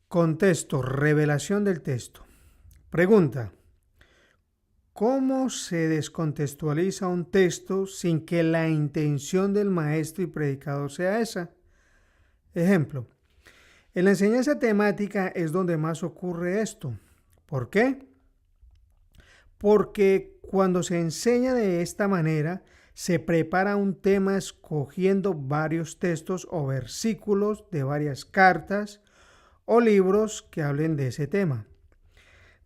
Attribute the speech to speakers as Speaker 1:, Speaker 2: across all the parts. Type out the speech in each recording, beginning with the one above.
Speaker 1: Contexto, revelación del texto. Pregunta: ¿cómo se descontextualiza un texto sin que la intención del maestro y predicador sea esa? Ejemplo: en la enseñanza temática es donde más ocurre esto. ¿Por qué? Porque cuando se enseña de esta manera, se prepara un tema escogiendo varios textos o versículos de varias cartas o libros que hablen de ese tema,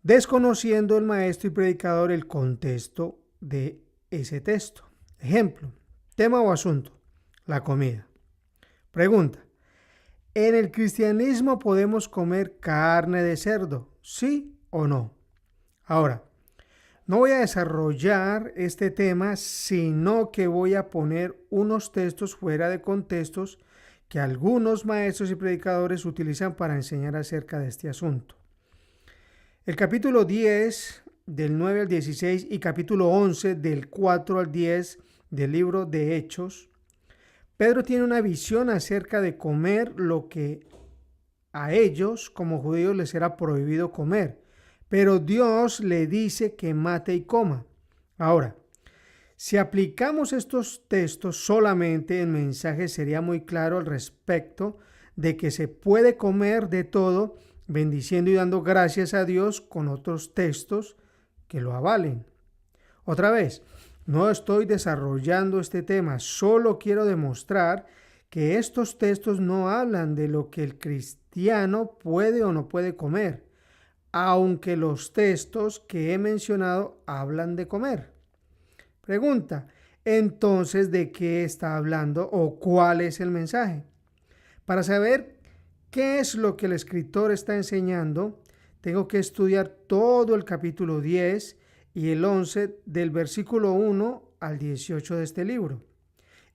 Speaker 1: desconociendo el maestro y predicador el contexto de ese texto. Ejemplo: tema o asunto: la comida. Pregunta: ¿en el cristianismo podemos comer carne de cerdo? ¿Sí o no? Ahora, no voy a desarrollar este tema, sino que voy a poner unos textos fuera de contextos que algunos maestros y predicadores utilizan para enseñar acerca de este asunto. El capítulo 10 del 9 al 16 y capítulo 11 del 4 al 10 del libro de Hechos, Pedro tiene una visión acerca de comer lo que a ellos como judíos les era prohibido comer, pero Dios le dice que mate y coma. Ahora, si aplicamos estos textos solamente, el mensaje sería muy claro al respecto de que se puede comer de todo, bendiciendo y dando gracias a Dios con otros textos que lo avalen. Otra vez, no estoy desarrollando este tema, solo quiero demostrar que estos textos no hablan de lo que el cristiano puede o no puede comer, aunque los textos que he mencionado hablan de comer. Pregunta: entonces, ¿de qué está hablando o cuál es el mensaje? Para saber qué es lo que el escritor está enseñando, tengo que estudiar todo el capítulo 10 y el 11 del versículo 1 al 18 de este libro.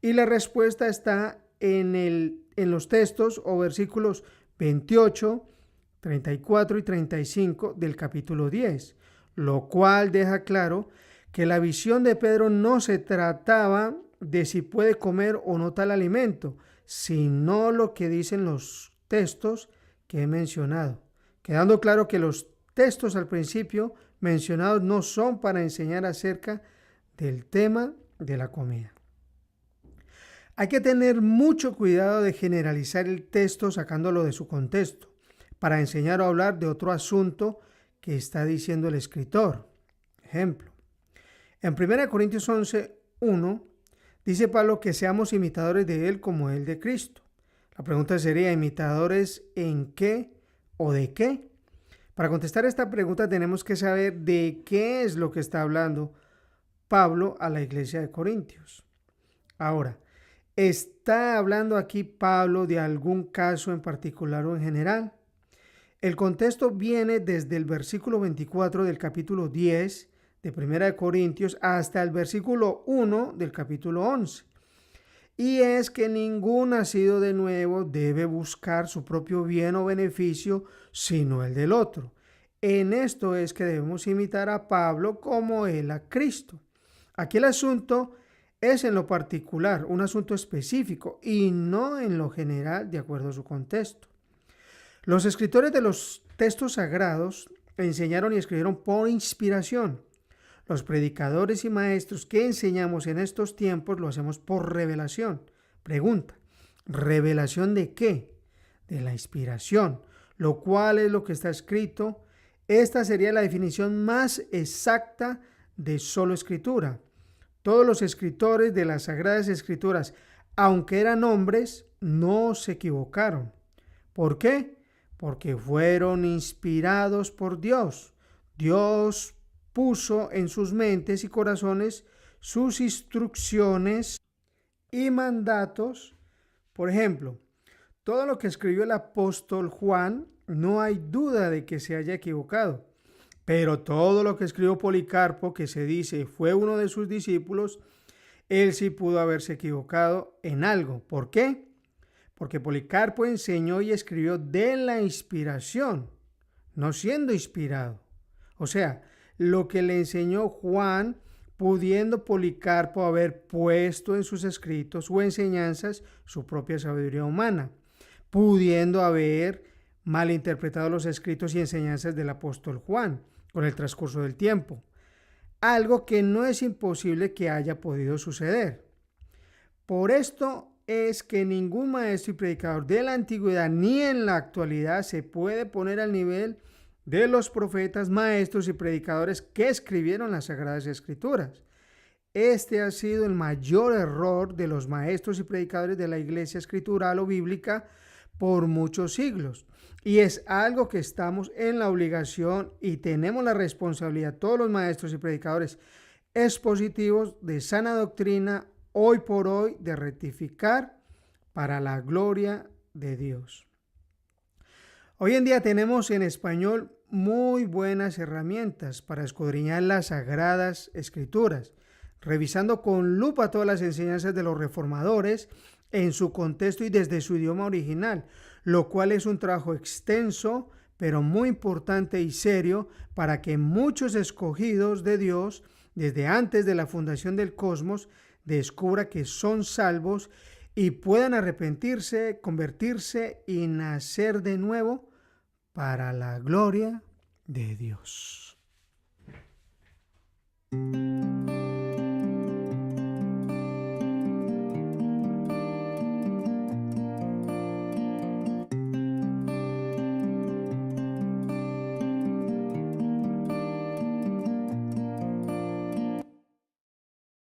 Speaker 1: Y la respuesta está en los textos o versículos 28, 34 y 35 del capítulo 10, lo cual deja claro que la visión de Pedro no se trataba de si puede comer o no tal alimento, sino lo que dicen los textos que he mencionado, quedando claro que los textos al principio mencionados no son para enseñar acerca del tema de la comida. Hay que tener mucho cuidado de generalizar el texto sacándolo de su contexto, para enseñar o hablar de otro asunto que está diciendo el escritor. Ejemplo: en 1 Corintios 11:1 dice Pablo que seamos imitadores de él como él de Cristo. La pregunta sería: ¿imitadores en qué o de qué? Para contestar esta pregunta tenemos que saber de qué es lo que está hablando Pablo a la iglesia de Corintios. Ahora, ¿está hablando aquí Pablo de algún caso en particular o en general? El contexto viene desde el versículo 24 del capítulo 10 de 1 Corintios hasta el versículo 1 del capítulo 11. Y es que ningún nacido de nuevo debe buscar su propio bien o beneficio, sino el del otro. En esto es que debemos imitar a Pablo como él a Cristo. Aquí el asunto es en lo particular, un asunto específico, y no en lo general de acuerdo a su contexto. Los escritores de los textos sagrados enseñaron y escribieron por inspiración. Los predicadores y maestros que enseñamos en estos tiempos lo hacemos por revelación. Pregunta: ¿revelación de qué? De la inspiración, lo cual es lo que está escrito. Esta sería la definición más exacta de solo escritura. Todos los escritores de las Sagradas Escrituras, aunque eran hombres, no se equivocaron. ¿Por qué? Porque fueron inspirados por Dios. Dios puso en sus mentes y corazones sus instrucciones y mandatos. Por ejemplo, todo lo que escribió el apóstol Juan, no hay duda de que se haya equivocado. Pero todo lo que escribió Policarpo, que se dice fue uno de sus discípulos, él sí pudo haberse equivocado en algo. ¿Por qué? Porque Policarpo enseñó y escribió de la inspiración, no siendo inspirado. O sea, lo que le enseñó Juan, pudiendo Policarpo haber puesto en sus escritos o enseñanzas su propia sabiduría humana, pudiendo haber malinterpretado los escritos y enseñanzas del apóstol Juan con el transcurso del tiempo, algo que no es imposible que haya podido suceder. Por esto es que ningún maestro y predicador de la antigüedad ni en la actualidad se puede poner al nivel de los profetas, maestros y predicadores que escribieron las Sagradas Escrituras. Este ha sido el mayor error de los maestros y predicadores de la iglesia escritural o bíblica por muchos siglos. Y es algo que estamos en la obligación y tenemos la responsabilidad, todos los maestros y predicadores expositivos de sana doctrina, hoy por hoy, de rectificar para la gloria de Dios. Hoy en día tenemos en español muy buenas herramientas para escudriñar las Sagradas Escrituras, revisando con lupa todas las enseñanzas de los reformadores en su contexto y desde su idioma original, lo cual es un trabajo extenso, pero muy importante y serio para que muchos escogidos de Dios, desde antes de la fundación del cosmos, descubra que son salvos y puedan arrepentirse, convertirse y nacer de nuevo para la gloria de Dios.